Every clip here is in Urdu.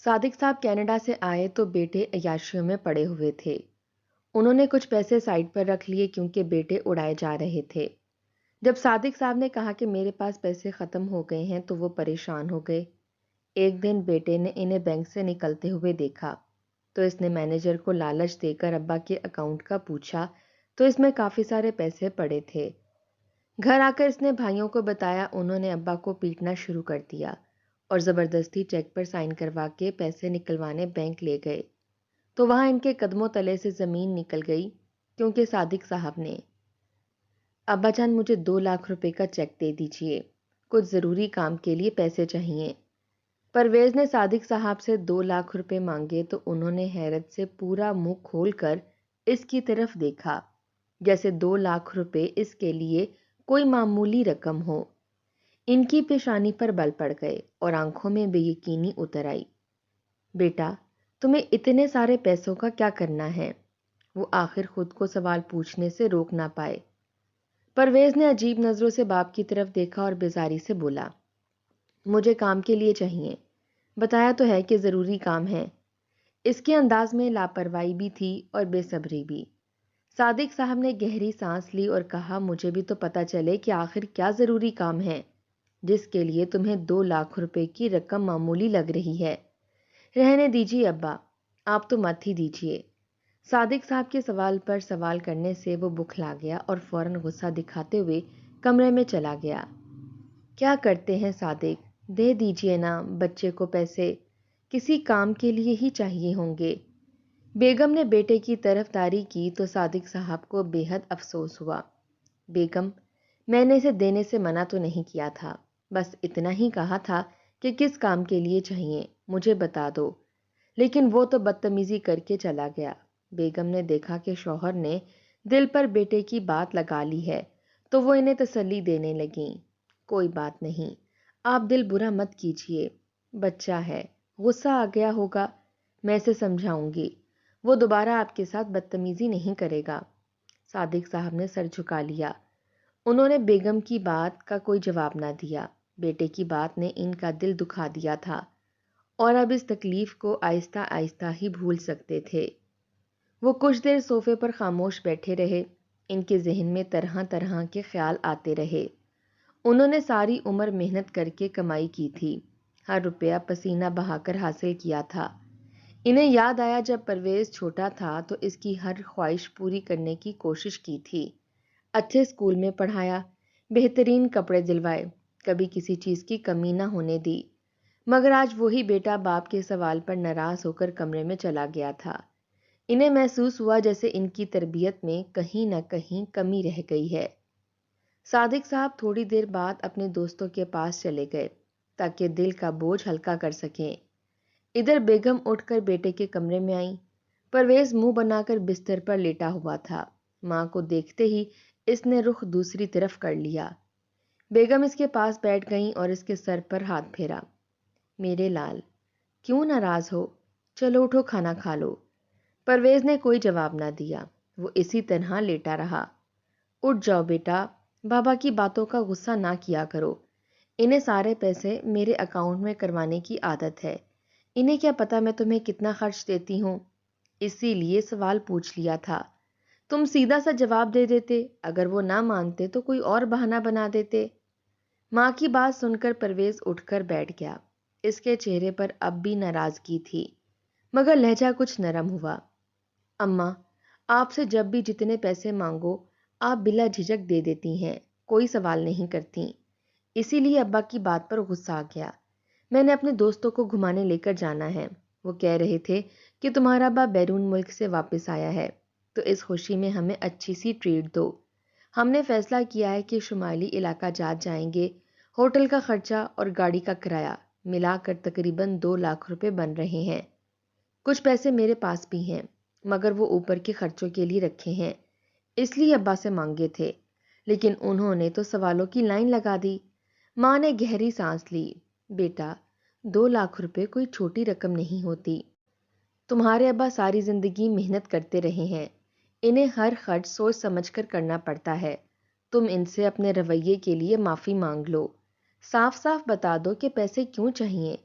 صادق صاحب کینیڈا سے آئے تو بیٹے عیاشیوں میں پڑے ہوئے تھے۔ انہوں نے کچھ پیسے سائڈ پر رکھ لیے کیونکہ بیٹے اڑائے جا رہے تھے۔ جب صادق صاحب نے کہا کہ میرے پاس پیسے ختم ہو گئے ہیں تو وہ پریشان ہو گئے۔ ایک دن بیٹے نے انہیں بینک سے نکلتے ہوئے دیکھا تو اس نے مینیجر کو لالچ دے کر ابا کے اکاؤنٹ کا پوچھا تو اس میں کافی سارے پیسے پڑے تھے۔ گھر آ کر اس نے بھائیوں کو بتایا، انہوں نے ابا کو پیٹنا شروع کر دیا اور زبردستی چیک پر سائن کروا کے پیسے نکلوانے بینک لے گئے تو وہاں ان کے قدموں تلے سے زمین نکل گئی کیونکہ صادق صاحب نے، ابا جان مجھے 2 لاکھ روپے کا چیک دے دیجئے، کچھ ضروری کام کے لیے پیسے چاہیے۔ پرویز نے صادق صاحب سے 2 لاکھ روپے مانگے تو انہوں نے حیرت سے پورا منہ کھول کر اس کی طرف دیکھا جیسے 2 لاکھ روپے اس کے لیے کوئی معمولی رقم ہو۔ ان کی پیشانی پر بل پڑ گئے اور آنکھوں میں بے یقینی اتر آئی۔ بیٹا، تمہیں اتنے سارے پیسوں کا کیا کرنا ہے؟ وہ آخر خود کو سوال پوچھنے سے روک نہ پائے۔ پرویز نے عجیب نظروں سے باپ کی طرف دیکھا اور بیزاری سے بولا، مجھے کام کے لیے چاہیے، بتایا تو ہے کہ ضروری کام ہے۔ اس کے انداز میں لاپرواہی بھی تھی اور بے صبری بھی۔ صادق صاحب نے گہری سانس لی اور کہا، مجھے بھی تو پتہ چلے کہ آخر کیا ضروری کام ہے جس کے لیے تمہیں 2 لاکھ روپے کی رقم معمولی لگ رہی ہے۔ رہنے دیجیے ابا، آپ تو مت ہی دیجیے۔ صادق صاحب کے سوال پر سوال کرنے سے وہ بکھلا گیا اور فوراً غصہ دکھاتے ہوئے کمرے میں چلا گیا۔ کیا کرتے ہیں صادق، دے دیجیے نا بچے کو پیسے، کسی کام کے لیے ہی چاہیے ہوں گے۔ بیگم نے بیٹے کی طرفداری کی تو صادق صاحب کو بے حد افسوس ہوا۔ بیگم، میں نے اسے دینے سے منع تو نہیں کیا تھا، بس اتنا ہی کہا تھا کہ کس کام کے لیے چاہیے مجھے بتا دو، لیکن وہ تو بدتمیزی کر کے چلا گیا۔ بیگم نے دیکھا کہ شوہر نے دل پر بیٹے کی بات لگا لی ہے تو وہ انہیں تسلی دینے لگیں۔ کوئی بات نہیں، آپ دل برا مت کیجیے، بچہ ہے، غصہ آ گیا ہوگا، میں اسے سمجھاؤں گی، وہ دوبارہ آپ کے ساتھ بدتمیزی نہیں کرے گا۔ صادق صاحب نے سر جھکا لیا۔ انہوں نے بیگم کی بات کا کوئی جواب نہ دیا۔ بیٹے کی بات نے ان کا دل دکھا دیا تھا اور اب اس تکلیف کو آہستہ آہستہ ہی بھول سکتے تھے۔ وہ کچھ دیر صوفے پر خاموش بیٹھے رہے، ان کے ذہن میں طرح طرح کے خیال آتے رہے۔ انہوں نے ساری عمر محنت کر کے کمائی کی تھی، ہر روپیہ پسینہ بہا کر حاصل کیا تھا۔ انہیں یاد آیا جب پرویز چھوٹا تھا تو اس کی ہر خواہش پوری کرنے کی کوشش کی تھی، اچھے اسکول میں پڑھایا، بہترین کپڑے دلوائے، کبھی کسی چیز کی کمی نہ ہونے دی، مگر آج وہی بیٹا باپ کے سوال پر ناراض ہو کر کمرے میں چلا گیا تھا۔ انہیں محسوس ہوا جیسے ان کی تربیت میں کہیں نہ کہیں کمی رہ گئی ہے۔ صادق صاحب تھوڑی دیر بعد اپنے دوستوں کے پاس چلے گئے تاکہ دل کا بوجھ ہلکا کر سکیں۔ ادھر بیگم اٹھ کر بیٹے کے کمرے میں آئیں۔ پرویز منہ بنا کر بستر پر لیٹا ہوا تھا۔ ماں کو دیکھتے ہی اس نے رخ دوسری طرف کر لیا۔ بیگم اس کے پاس بیٹھ گئیں اور اس کے سر پر ہاتھ پھیرا۔ میرے لال، کیوں ناراض ہو؟ چلو اٹھو، کھانا کھا لو۔ پرویز نے کوئی جواب نہ دیا، وہ اسی طرح لیٹا رہا۔ اٹھ جاؤ بیٹا، بابا کی باتوں کا غصہ نہ کیا کرو، انہیں سارے پیسے میرے اکاؤنٹ میں کروانے کی عادت ہے، انہیں کیا پتا میں تمہیں کتنا خرچ دیتی ہوں، اسی لیے سوال پوچھ لیا تھا، تم سیدھا سا جواب دے دیتے، اگر وہ نہ مانتے تو کوئی اور بہانہ بنا دیتے۔ ماں کی بات سن کر پرویز اٹھ کر بیٹھ گیا۔ اس کے چہرے پر اب بھی ناراضگی تھی مگر لہجہ کچھ نرم ہوا۔ اماں، آپ سے جب بھی جتنے پیسے مانگو آپ بلا جھجک دے دیتی ہیں، کوئی سوال نہیں کرتی، اسی لیے ابا کی بات پر غصہ آ گیا۔ میں نے اپنے دوستوں کو گھمانے لے کر جانا ہے، وہ کہہ رہے تھے کہ تمہارا ابا بیرون ملک سے واپس آیا ہے تو اس خوشی میں ہمیں اچھی سی ٹریٹ دو۔ ہم نے فیصلہ کیا ہے کہ شمالی علاقہ جائیں گے، ہوٹل کا خرچہ اور گاڑی کا کرایہ ملا کر تقریباً 2 لاکھ روپے بن رہے ہیں۔ کچھ پیسے میرے پاس بھی ہیں مگر وہ اوپر کے خرچوں کے لیے رکھے ہیں، اس لیے ابا سے مانگے تھے، لیکن انہوں نے تو سوالوں کی لائن لگا دی۔ ماں نے گہری سانس لی۔ بیٹا، 2 لاکھ روپے کوئی چھوٹی رقم نہیں ہوتی، تمہارے ابا ساری زندگی محنت کرتے رہے ہیں، انہیں ہر خرچ سوچ سمجھ کر کرنا پڑتا ہے، تم ان سے اپنے رویے کے لیے معافی مانگ لو، صاف صاف بتا دو کہ پیسے کیوں چاہیے،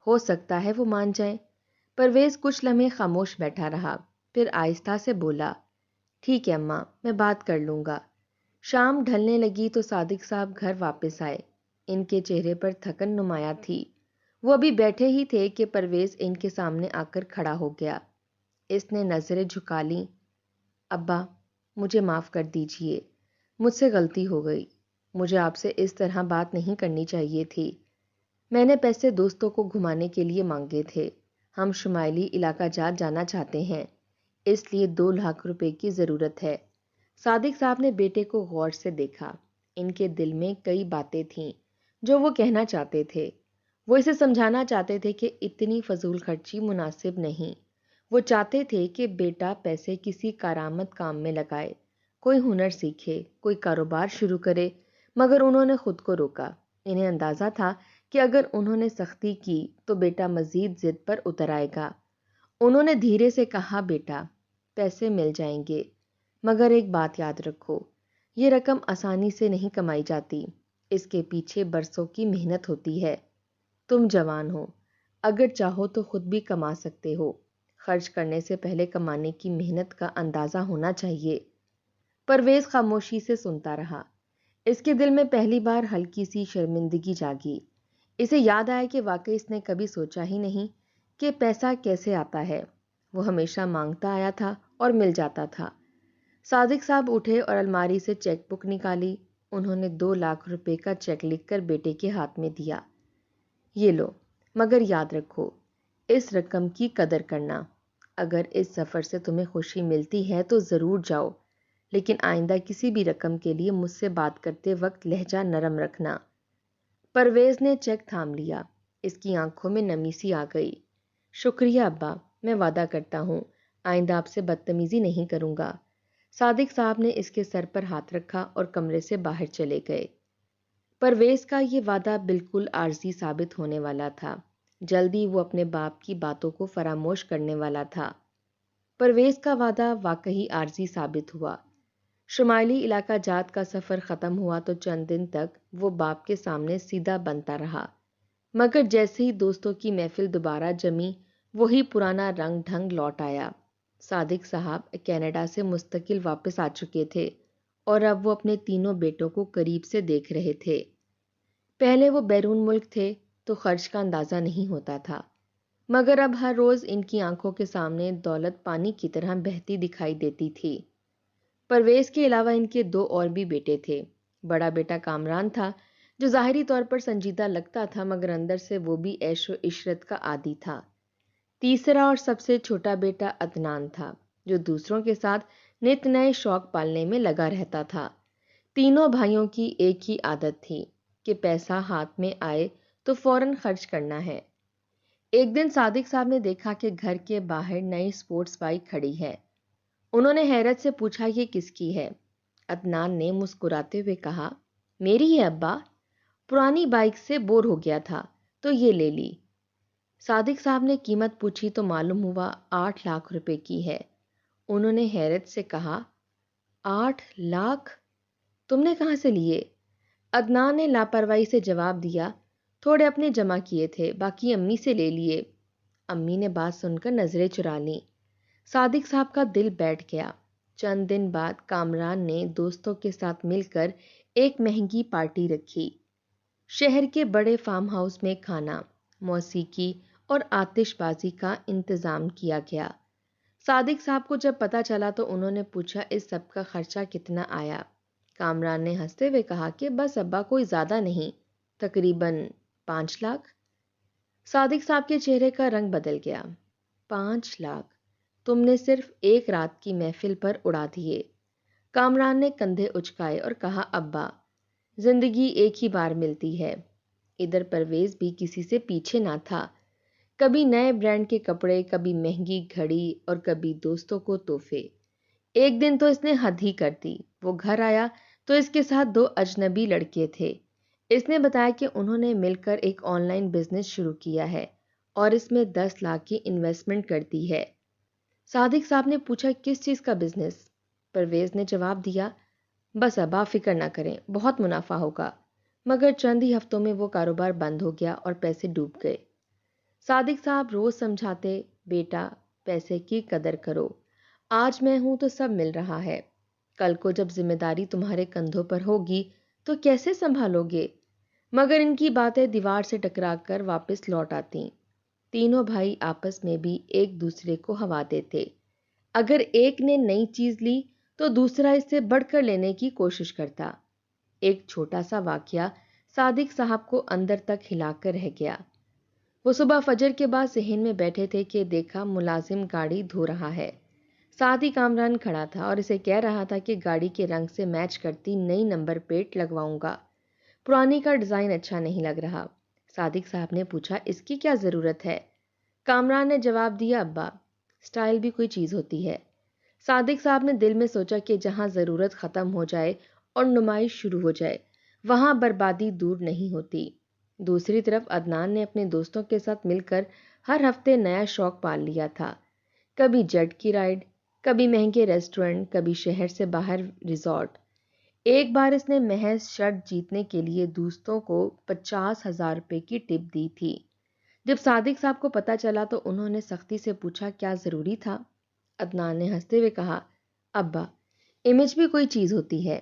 ہو سکتا ہے وہ مان جائیں، پرویز کچھ لمحے خاموش بیٹھا رہا، پھر آہستہ سے بولا، ٹھیک ہے اماں، میں بات کر لوں گا۔ شام ڈھلنے لگی تو صادق صاحب گھر واپس آئے۔ ان کے چہرے پر تھکن نمایاں تھی۔ وہ ابھی بیٹھے ہی تھے کہ پرویز ان کے سامنے آ کر کھڑا ہو گیا۔ اس نے نظریں جھکا لیں۔ ابا، مجھے معاف کر دیجئے، مجھ سے غلطی ہو گئی۔ مجھے آپ سے اس طرح بات نہیں کرنی چاہیے تھی۔ میں نے پیسے دوستوں کو گھمانے کے لیے مانگے تھے۔ ہم شمالی علاقہ جات جانا چاہتے ہیں، اس لیے 2 لاکھ روپے کی ضرورت ہے۔ صادق صاحب نے بیٹے کو غور سے دیکھا۔ ان کے دل میں کئی باتیں تھیں جو وہ کہنا چاہتے تھے۔ وہ اسے سمجھانا چاہتے تھے کہ اتنی فضول خرچی مناسب نہیں۔ وہ چاہتے تھے کہ بیٹا پیسے کسی کارآمد کام میں لگائے، کوئی ہنر سیکھے، کوئی کاروبار شروع کرے، مگر انہوں نے خود کو روکا۔ انہیں اندازہ تھا کہ اگر انہوں نے سختی کی تو بیٹا مزید ضد پر اتر آئے گا۔ انہوں نے دھیرے سے کہا، بیٹا، پیسے مل جائیں گے، مگر ایک بات یاد رکھو، یہ رقم آسانی سے نہیں کمائی جاتی، اس کے پیچھے برسوں کی محنت ہوتی ہے۔ تم جوان ہو، اگر چاہو تو خود بھی کما سکتے ہو۔ خرچ کرنے سے پہلے کمانے کی محنت کا اندازہ ہونا چاہیے۔ پرویز خاموشی سے سنتا رہا۔ اس کے دل میں پہلی بار ہلکی سی شرمندگی جاگی۔ اسے یاد آیا کہ واقعی اس نے کبھی سوچا ہی نہیں کہ پیسہ کیسے آتا ہے۔ وہ ہمیشہ مانگتا آیا تھا اور مل جاتا تھا۔ صادق صاحب اٹھے اور الماری سے چیک بک نکالی۔ انہوں نے 2 لاکھ روپے کا چیک لکھ کر بیٹے کے ہاتھ میں دیا۔ یہ لو، مگر یاد رکھو، اس رقم کی قدر کرنا۔ اگر اس سفر سے تمہیں خوشی ملتی ہے تو ضرور جاؤ، لیکن آئندہ کسی بھی رقم کے لیے مجھ سے بات کرتے وقت لہجہ نرم رکھنا۔ پرویز نے چیک تھام لیا۔ اس کی آنکھوں میں نمی سی آ گئی۔ شکریہ ابا، میں وعدہ کرتا ہوں آئندہ آپ سے بدتمیزی نہیں کروں گا۔ صادق صاحب نے اس کے سر پر ہاتھ رکھا اور کمرے سے باہر چلے گئے۔ پرویز کا یہ وعدہ بالکل عارضی ثابت ہونے والا تھا۔ جلدی وہ اپنے باپ کی باتوں کو فراموش کرنے والا تھا۔ پرویز کا وعدہ واقعی عارضی ثابت ہوا۔ شمالی علاقہ جات کا سفر ختم ہوا تو چند دن تک وہ باپ کے سامنے سیدھا بنتا رہا، مگر جیسے ہی دوستوں کی محفل دوبارہ جمی، وہی پرانا رنگ ڈھنگ لوٹ آیا۔ صادق صاحب کینیڈا سے مستقل واپس آ چکے تھے اور اب وہ اپنے تینوں بیٹوں کو قریب سے دیکھ رہے تھے۔ پہلے وہ بیرون ملک تھے تو خرچ کا اندازہ نہیں ہوتا تھا، مگر اب ہر روز ان کی آنکھوں کے سامنے دولت پانی کی طرح بہتی دکھائی دیتی تھی۔ پرویز کے علاوہ ان کے 2 اور بھی بیٹے تھے۔ بڑا بیٹا کامران تھا، جو ظاہری طور پر سنجیدہ لگتا تھا مگر اندر سے وہ بھی عیش و عشرت کا عادی تھا۔ تیسرا اور سب سے چھوٹا بیٹا عدنان تھا، جو دوسروں کے ساتھ نت نئے شوق پالنے میں لگا رہتا تھا۔ تینوں بھائیوں کی ایک ہی عادت تھی کہ پیسہ ہاتھ میں آئے تو فوراً خرچ کرنا ہے۔ ایک دن صادق صاحب نے دیکھا کہ گھر کے باہر نئی سپورٹس بائک کھڑی ہے۔ انہوں نے حیرت سے پوچھا، یہ کس کی ہے؟ عدنان نے مسکراتے ہوئے کہا، میری ہے ابا، پرانی بائک سے بور ہو گیا تھا تو یہ لے لی۔ صادق صاحب نے قیمت پوچھی تو معلوم ہوا 8 لاکھ روپے کی ہے۔ انہوں نے حیرت سے کہا، 8 لاکھ؟ تم نے کہاں سے لیے؟ عدنان نے لاپرواہی سے جواب دیا، تھوڑے اپنے جمع کیے تھے، باقی امی سے لے لیے۔ امی نے بات سن کر نظریں چرا لیں۔ صادق صاحب کا دل بیٹھ گیا۔ چند دن بعد کامران نے دوستوں کے ساتھ مل کر ایک مہنگی پارٹی رکھی۔ شہر کے بڑے فارم ہاؤس میں کھانا، موسیقی اور آتش بازی کا انتظام کیا گیا۔ صادق صاحب کو جب پتہ چلا تو انہوں نے پوچھا، اس سب کا خرچہ کتنا آیا؟ کامران نے ہنستے ہوئے کہا کہ بس ابا، کوئی زیادہ نہیں، تقریباً 5 لاکھ۔ صادق صاحب کے چہرے کا رنگ بدل گیا۔ 5 لاکھ تم نے صرف ایک رات کی محفل پر اڑا دیے۔ کامران نے کندھے اچکائے اور کہا، ابا، زندگی ایک ہی بار ملتی ہے۔ ادھر پرویز بھی کسی سے پیچھے نہ تھا۔ کبھی نئے برانڈ کے کپڑے، کبھی مہنگی گھڑی اور کبھی دوستوں کو تحفے۔ ایک دن تو اس نے حد ہی کر دی۔ وہ گھر آیا تو اس کے ساتھ 2 اجنبی لڑکے تھے۔ اس نے بتایا کہ انہوں نے مل کر ایک آن لائن بزنس شروع کیا ہے اور اس میں 10 لاکھ کی انویسٹمنٹ کر دی ہے۔ صادق صاحب نے پوچھا، کس چیز کا بزنس؟ پرویز نے جواب دیا، بس ابا فکر نہ کریں، بہت منافع ہوگا۔ مگر چند ہی ہفتوں میں وہ کاروبار بند ہو گیا اور پیسے ڈوب گئے۔ صادق صاحب روز سمجھاتے، بیٹا پیسے کی قدر کرو، آج میں ہوں تو سب مل رہا ہے، کل کو جب ذمہ داری تمہارے کندھوں پر ہوگی تو کیسے سنبھالو گے؟ مگر ان کی باتیں دیوار سے ٹکرا کر واپس لوٹ آتیں۔ تینوں بھائی آپس میں بھی ایک دوسرے کو ہوا دیتے۔ اگر ایک نے نئی چیز لی تو دوسرا اس سے بڑھ کر لینے کی کوشش کرتا۔ ایک چھوٹا سا واقعہ صادق صاحب کو اندر تک ہلا کر رہ گیا۔ وہ صبح فجر کے بعد صحن میں بیٹھے تھے کہ دیکھا ملازم گاڑی دھو رہا ہے۔ ساتھ ہی کامران کھڑا تھا اور اسے کہہ رہا تھا کہ گاڑی کے رنگ سے میچ کرتی نئی نمبر پلیٹ لگواؤں گا، پرانی کا ڈیزائن اچھا نہیں لگ رہا۔ صادق صاحب نے پوچھا اس کی کیا ضرورت ہے؟ کامران نے جواب دیا ابا، سٹائل بھی کوئی چیز ہوتی ہے۔ صادق صاحب نے دل میں سوچا کہ جہاں ضرورت ختم ہو جائے اور نمائش شروع ہو جائے وہاں بربادی دور نہیں ہوتی۔ دوسری طرف عدنان نے اپنے دوستوں کے ساتھ مل کر ہر ہفتے نیا شوق پال لیا تھا، کبھی جیٹ کی رائڈ، کبھی مہنگے ریسٹورنٹ، کبھی شہر سے باہر ریزورٹ۔ ایک بار اس نے محض شرط جیتنے کے لیے دوستوں کو 50,000 روپے کی ٹپ دی تھی۔ جب صادق صاحب کو پتہ چلا تو انہوں نے سختی سے پوچھا کیا ضروری تھا؟ عدنان نے ہنستے ہوئے کہا ابا، امیج بھی کوئی چیز ہوتی ہے۔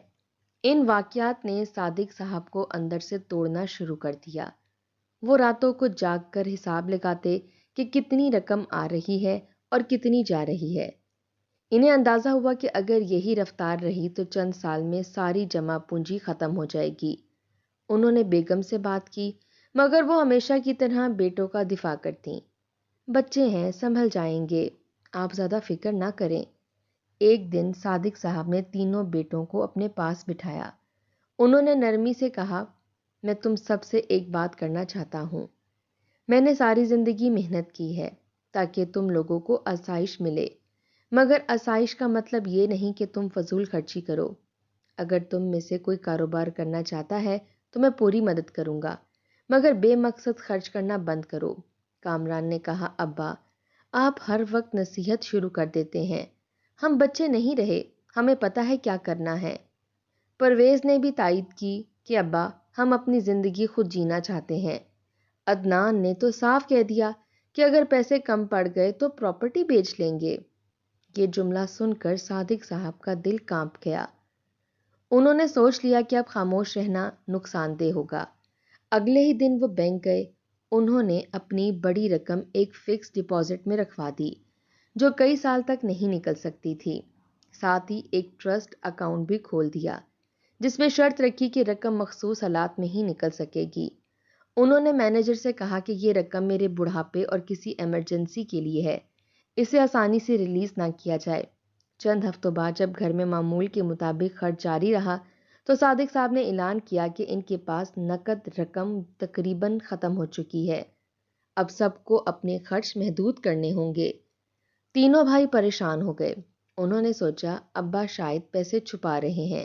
ان واقعات نے صادق صاحب کو اندر سے توڑنا شروع کر دیا۔ وہ راتوں کو جاگ کر حساب لگاتے کہ کتنی رقم آ رہی ہے اور کتنی جا رہی ہے۔ انہیں اندازہ ہوا کہ اگر یہی رفتار رہی تو چند سال میں ساری جمع پونجی ختم ہو جائے گی۔ انہوں نے بیگم سے بات کی مگر وہ ہمیشہ کی طرح بیٹوں کا دفاع کرتیں۔ بچے ہیں، سنبھل جائیں گے، آپ زیادہ فکر نہ کریں۔ ایک دن صادق صاحب نے تینوں بیٹوں کو اپنے پاس بٹھایا۔ انہوں نے نرمی سے کہا میں تم سب سے ایک بات کرنا چاہتا ہوں۔ میں نے ساری زندگی محنت کی ہے تاکہ تم لوگوں کو آسائش ملے، مگر آسائش کا مطلب یہ نہیں کہ تم فضول خرچی کرو۔ اگر تم میں سے کوئی کاروبار کرنا چاہتا ہے تو میں پوری مدد کروں گا، مگر بے مقصد خرچ کرنا بند کرو۔ کامران نے کہا ابا، آپ ہر وقت نصیحت شروع کر دیتے ہیں، ہم بچے نہیں رہے، ہمیں پتہ ہے کیا کرنا ہے۔ پرویز نے بھی تائید کی کہ ابا، ہم اپنی زندگی خود جینا چاہتے ہیں۔ عدنان نے تو صاف کہہ دیا کہ اگر پیسے کم پڑ گئے تو پراپرٹی بیچ لیں گے۔ یہ جملہ سن کر صادق صاحب کا دل کانپ گیا۔ انہوں نے سوچ لیا کہ اب خاموش رہنا نقصان دہ ہوگا۔ اگلے ہی دن وہ بینک گئے۔ انہوں نے اپنی بڑی رقم ایک فکس ڈپازٹ میں رکھوا دی جو کئی سال تک نہیں نکل سکتی تھی۔ ساتھ ہی ایک ٹرسٹ اکاؤنٹ بھی کھول دیا جس میں شرط رکھی کہ رقم مخصوص حالات میں ہی نکل سکے گی۔ انہوں نے مینیجر سے کہا کہ یہ رقم میرے بڑھاپے اور کسی ایمرجنسی کے لیے ہے، اسے آسانی سے ریلیز نہ کیا جائے۔ چند ہفتوں بعد جب گھر میں معمول کے مطابق خرچ جاری رہا تو صادق صاحب نے اعلان کیا کہ ان کے پاس نقد رقم تقریباً ختم ہو چکی ہے، اب سب کو اپنے خرچ محدود کرنے ہوں گے۔ تینوں بھائی پریشان ہو گئے۔ انہوں نے سوچا ابا شاید پیسے چھپا رہے ہیں۔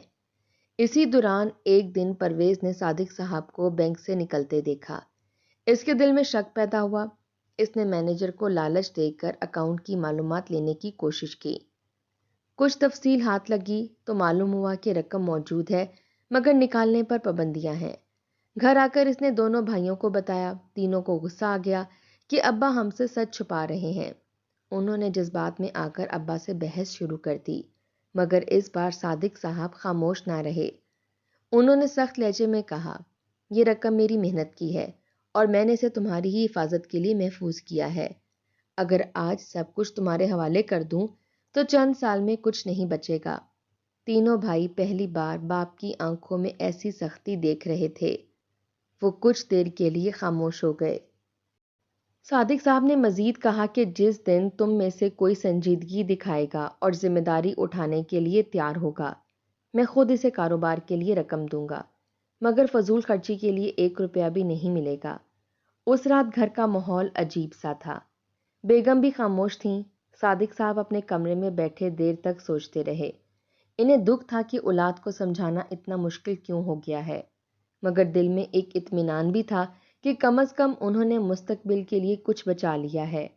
اسی دوران ایک دن پرویز نے صادق صاحب کو بینک سے نکلتے دیکھا۔ اس کے دل میں شک پیدا ہوا۔ اس نے مینیجر کو لالچ دے کر اکاؤنٹ کی معلومات لینے کی کوشش کی۔ کچھ تفصیل ہاتھ لگی تو معلوم ہوا کہ رقم موجود ہے مگر نکالنے پر پابندیاں ہیں۔ گھر آ کر اس نے دونوں بھائیوں کو بتایا۔ تینوں کو غصہ آ گیا کہ ابا ہم سے سچ چھپا رہے ہیں۔ انہوں نے جذبات میں آ کر ابا سے بحث شروع کر دی مگر اس بار صادق صاحب خاموش نہ رہے۔ انہوں نے سخت لہجے میں کہا یہ رقم میری محنت کی ہے اور میں نے اسے تمہاری ہی حفاظت کے لیے محفوظ کیا ہے۔ اگر آج سب کچھ تمہارے حوالے کر دوں تو چند سال میں کچھ نہیں بچے گا۔ تینوں بھائی پہلی بار باپ کی آنکھوں میں ایسی سختی دیکھ رہے تھے۔ وہ کچھ دیر کے لیے خاموش ہو گئے۔ صادق صاحب نے مزید کہا کہ جس دن تم میں سے کوئی سنجیدگی دکھائے گا اور ذمہ داری اٹھانے کے لیے تیار ہوگا میں خود اسے کاروبار کے لیے رقم دوں گا، مگر فضول خرچی کے لیے 1 روپیہ بھی نہیں ملے گا۔ اس رات گھر کا ماحول عجیب سا تھا۔ بیگم بھی خاموش تھیں۔ صادق صاحب اپنے کمرے میں بیٹھے دیر تک سوچتے رہے۔ انہیں دکھ تھا کہ اولاد کو سمجھانا اتنا مشکل کیوں ہو گیا ہے، مگر دل میں ایک اطمینان بھی تھا کہ کم از کم انہوں نے مستقبل کے لیے کچھ بچا لیا ہے۔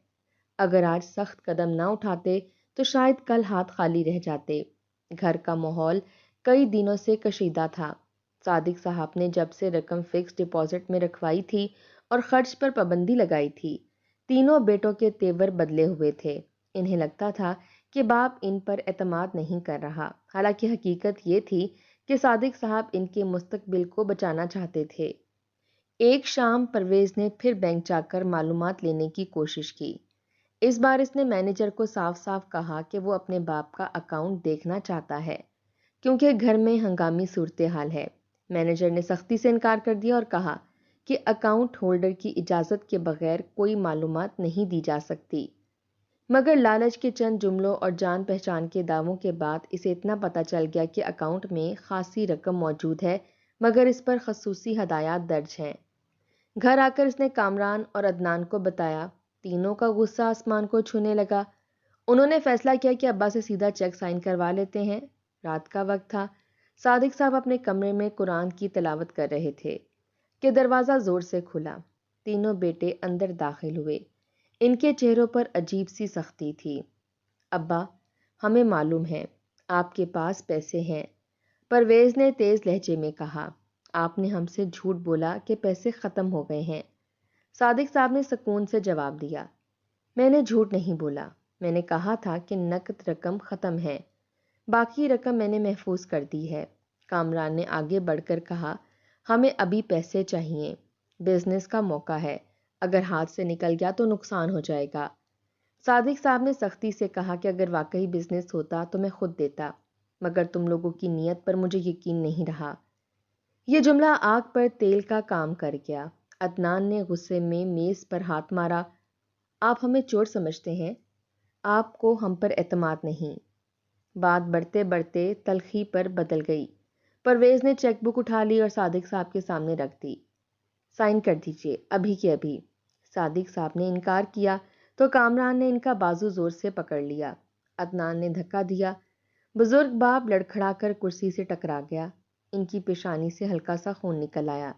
اگر آج سخت قدم نہ اٹھاتے تو شاید کل ہاتھ خالی رہ جاتے۔ گھر کا ماحول کئی دنوں سے کشیدہ تھا۔ صادق صاحب نے جب سے رقم فکس ڈپازٹ میں رکھوائی تھی اور خرچ پر پابندی لگائی تھی تینوں بیٹوں کے تیور بدلے ہوئے تھے۔ انہیں لگتا تھا کہ باپ ان پر اعتماد نہیں کر رہا، حالانکہ حقیقت یہ تھی کہ صادق صاحب ان کے مستقبل کو بچانا چاہتے تھے۔ ایک شام پرویز نے پھر بینک جا کر معلومات لینے کی کوشش کی۔ اس بار اس نے مینیجر کو صاف صاف کہا کہ وہ اپنے باپ کا اکاؤنٹ دیکھنا چاہتا ہے کیونکہ گھر میں ہنگامی صورتحال ہے۔ مینیجر نے سختی سے انکار کر دیا اور کہا کہ اکاؤنٹ ہولڈر کی اجازت کے بغیر کوئی معلومات نہیں دی جا سکتی۔ مگر لالچ کے چند جملوں اور جان پہچان کے دعووں کے بعد اسے اتنا پتہ چل گیا کہ اکاؤنٹ میں خاصی رقم موجود ہے، مگر اس پر خصوصی ہدایات درج ہیں۔ گھر آ کر اس نے کامران اور عدنان کو بتایا۔ تینوں کا غصہ آسمان کو چھونے لگا۔ انہوں نے فیصلہ کیا کہ ابا سے سیدھا چیک سائن کروا لیتے ہیں۔ رات کا وقت تھا۔ صادق صاحب اپنے کمرے میں قرآن کی تلاوت کر رہے تھے کہ دروازہ زور سے کھلا۔ تینوں بیٹے اندر داخل ہوئے۔ ان کے چہروں پر عجیب سی سختی تھی۔ ابا، ہمیں معلوم ہے آپ کے پاس پیسے ہیں، پرویز نے تیز لہجے میں کہا۔ آپ نے ہم سے جھوٹ بولا کہ پیسے ختم ہو گئے ہیں۔ صادق صاحب نے سکون سے جواب دیا۔ میں نے جھوٹ نہیں بولا، میں نے کہا تھا کہ نقد رقم ختم ہے، باقی رقم میں نے محفوظ کر دی ہے۔ کامران نے آگے بڑھ کر کہا، ہمیں ابھی پیسے چاہیے، بزنس کا موقع ہے، اگر ہاتھ سے نکل گیا تو نقصان ہو جائے گا۔ صادق صاحب نے سختی سے کہا کہ اگر واقعی بزنس ہوتا تو میں خود دیتا، مگر تم لوگوں کی نیت پر مجھے یقین نہیں رہا۔ یہ جملہ آگ پر تیل کا کام کر گیا۔ عدنان نے غصے میں میز پر ہاتھ مارا۔ آپ ہمیں چور سمجھتے ہیں؟ آپ کو ہم پر اعتماد نہیں۔ بات بڑھتے بڑھتے تلخی پر بدل گئی۔ پرویز نے چیک بک اٹھا لی اور صادق صاحب کے سامنے رکھ دی۔ سائن کر دیجئے، ابھی کے ابھی۔ صادق صاحب نے انکار کیا تو کامران نے ان کا بازو زور سے پکڑ لیا۔ عدنان نے دھکا دیا۔ بزرگ باپ لڑکھڑا کر کرسی سے ٹکرا گیا۔ ان کی پیشانی سے ہلکا سا خون نکل آیا،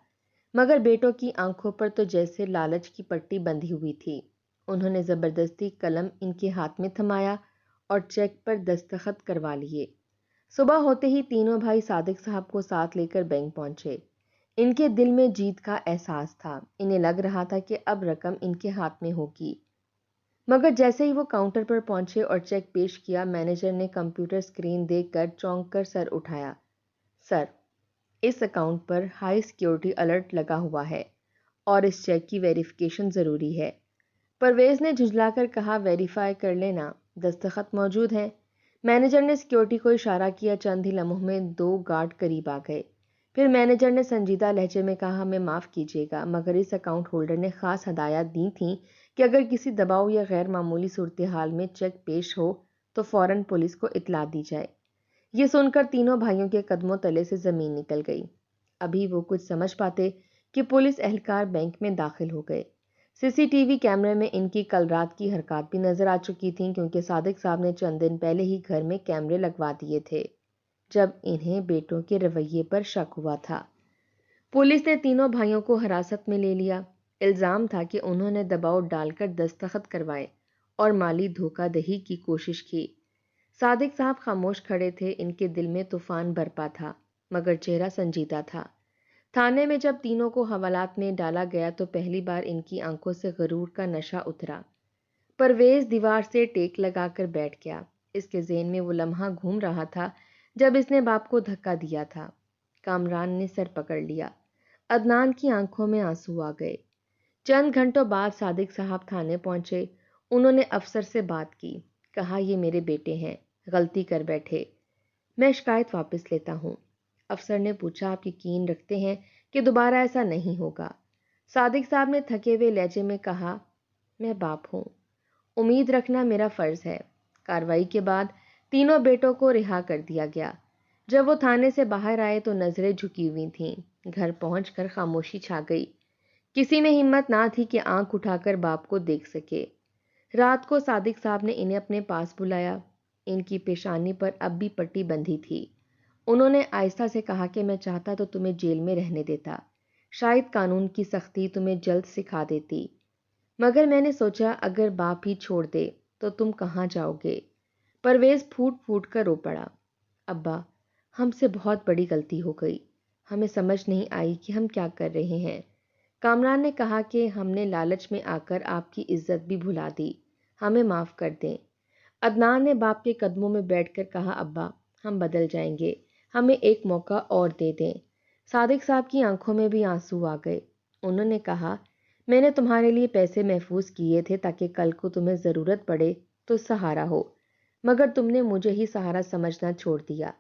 مگر بیٹوں کی آنکھوں پر تو جیسے لالچ کی پٹی بندھی ہوئی تھی۔ انہوں نے زبردستی قلم ان کے ہاتھ میں تھمایا اور چیک پر دستخط کروا لیے۔ صبح ہوتے ہی تینوں بھائی صادق صاحب کو ساتھ لے کر بینک پہنچے۔ ان کے دل میں جیت کا احساس تھا۔ انہیں لگ رہا تھا کہ اب رقم ان کے ہاتھ میں ہوگی، مگر جیسے ہی وہ کاؤنٹر پر پہنچے اور چیک پیش کیا، مینیجر نے کمپیوٹر سکرین دیکھ کر چونک کر سر اٹھایا۔ سر، اس اکاؤنٹ پر ہائی سیکیورٹی الرٹ لگا ہوا ہے اور اس چیک کی ویریفیکیشن ضروری ہے۔ پرویز نے جھنجھلا کر کہا، ویریفائی کر لینا، دستخط موجود ہیں۔ مینیجر نے سیکیورٹی کو اشارہ کیا۔ چند ہی لمحوں میں 2 گارڈ قریب آ گئے۔ پھر مینیجر نے سنجیدہ لہجے میں کہا، ہمیں معاف کیجیے گا، مگر اس اکاؤنٹ ہولڈر نے خاص ہدایات دی تھیں کہ اگر کسی دباؤ یا غیر معمولی صورتحال میں چیک پیش ہو تو فوراً پولیس کو اطلاع دی جائے۔ یہ سن کر تینوں بھائیوں کے قدموں تلے سے زمین نکل گئی۔ ابھی وہ کچھ سمجھ پاتے کہ پولیس اہلکار بینک میں داخل ہو گئے۔ سی سی ٹی وی کیمرے میں ان کی کل رات کی حرکات بھی نظر آ چکی تھیں، کیونکہ صادق صاحب نے چند دن پہلے ہی گھر میں کیمرے لگوا دیے تھے جب انہیں بیٹوں کے رویے پر شک ہوا تھا۔ پولیس نے تینوں بھائیوں کو حراست میں لے لیا۔ الزام تھا کہ انہوں نے دباؤ ڈال کر دستخط کروائے اور مالی دھوکہ دہی کی کوشش کی۔ صادق صاحب خاموش کھڑے تھے۔ ان کے دل میں طوفان برپا تھا، مگر چہرہ سنجیدہ تھا۔ تھانے میں جب تینوں کو حوالات میں ڈالا گیا تو پہلی بار ان کی آنکھوں سے غرور کا نشہ اترا۔ پرویز دیوار سے ٹیک لگا کر بیٹھ گیا۔ اس کے ذہن میں وہ لمحہ گھوم رہا تھا جب اس نے باپ کو دھکا دیا تھا۔ کامران نے سر پکڑ لیا۔ عدنان کی آنکھوں میں آنسو آ گئے۔ چند گھنٹوں بعد صادق صاحب تھانے پہنچے۔ انہوں نے افسر سے بات کی۔ کہا، یہ میرے بیٹے ہیں، غلطی کر بیٹھے، میں شکایت واپس لیتا ہوں۔ افسر نے پوچھا، آپ یقین رکھتے ہیں کہ دوبارہ ایسا نہیں ہوگا؟ صادق صاحب نے تھکے ہوئے لہجے میں کہا، میں باپ ہوں، امید رکھنا میرا فرض ہے۔ کارروائی کے بعد تینوں بیٹوں کو رہا کر دیا گیا۔ جب وہ تھانے سے باہر آئے تو نظریں جھکی ہوئی تھیں۔ گھر پہنچ کر خاموشی چھا گئی۔ کسی میں ہمت نہ تھی کہ آنکھ اٹھا کر باپ کو دیکھ سکے۔ رات کو صادق صاحب نے انہیں اپنے پاس بلایا۔ ان کی پیشانی پر اب بھی پٹی بندھی تھی۔ انہوں نے آہستہ سے کہا کہ میں چاہتا تو تمہیں جیل میں رہنے دیتا، شاید قانون کی سختی تمہیں جلد سکھا دیتی، مگر میں نے سوچا اگر باپ ہی چھوڑ دے تو تم کہاں جاؤ گے؟ پرویز پھوٹ پھوٹ کر رو پڑا۔ ابا، ہم سے بہت بڑی غلطی ہو گئی، ہمیں سمجھ نہیں آئی کہ ہم کیا کر رہے ہیں۔ کامران نے کہا کہ ہم نے لالچ میں آ کر آپ کی عزت بھی بھلا دی، ہمیں معاف کر دیں۔ عدنان نے باپ کے قدموں میں بیٹھ کر کہا، ابا ہم بدل جائیں گے، ہمیں ایک موقع اور دے دیں۔ صادق صاحب کی آنکھوں میں بھی آنسو آ گئے۔ انہوں نے کہا، میں نے تمہارے لیے پیسے محفوظ کیے تھے تاکہ کل کو تمہیں ضرورت پڑے تو سہارا ہو، مگر تم نے مجھے ہی سہارا سمجھنا چھوڑ دیا۔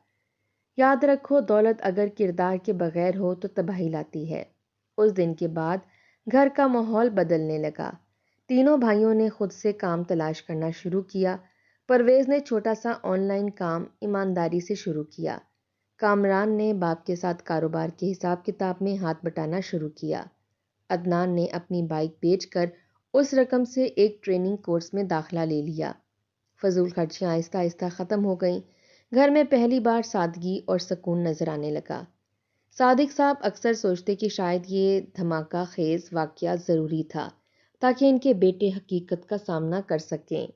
یاد رکھو، دولت اگر کردار کے بغیر ہو تو تباہی لاتی ہے۔ اس دن کے بعد گھر کا ماحول بدلنے لگا۔ تینوں بھائیوں نے خود سے کام تلاش کرنا شروع کیا۔ پرویز نے چھوٹا سا آن لائن کام ایمانداری سے شروع کیا۔ کامران نے باپ کے ساتھ کاروبار کے حساب کتاب میں ہاتھ بٹانا شروع کیا۔ عدنان نے اپنی بائک بیچ کر اس رقم سے ایک ٹریننگ کورس میں داخلہ لے لیا۔ فضول خرچیاں آہستہ آہستہ ختم ہو گئیں۔ گھر میں پہلی بار سادگی اور سکون نظر آنے لگا۔ صادق صاحب اکثر سوچتے کہ شاید یہ دھماکہ خیز واقعہ ضروری تھا تاکہ ان کے بیٹے حقیقت کا سامنا کر سکیں۔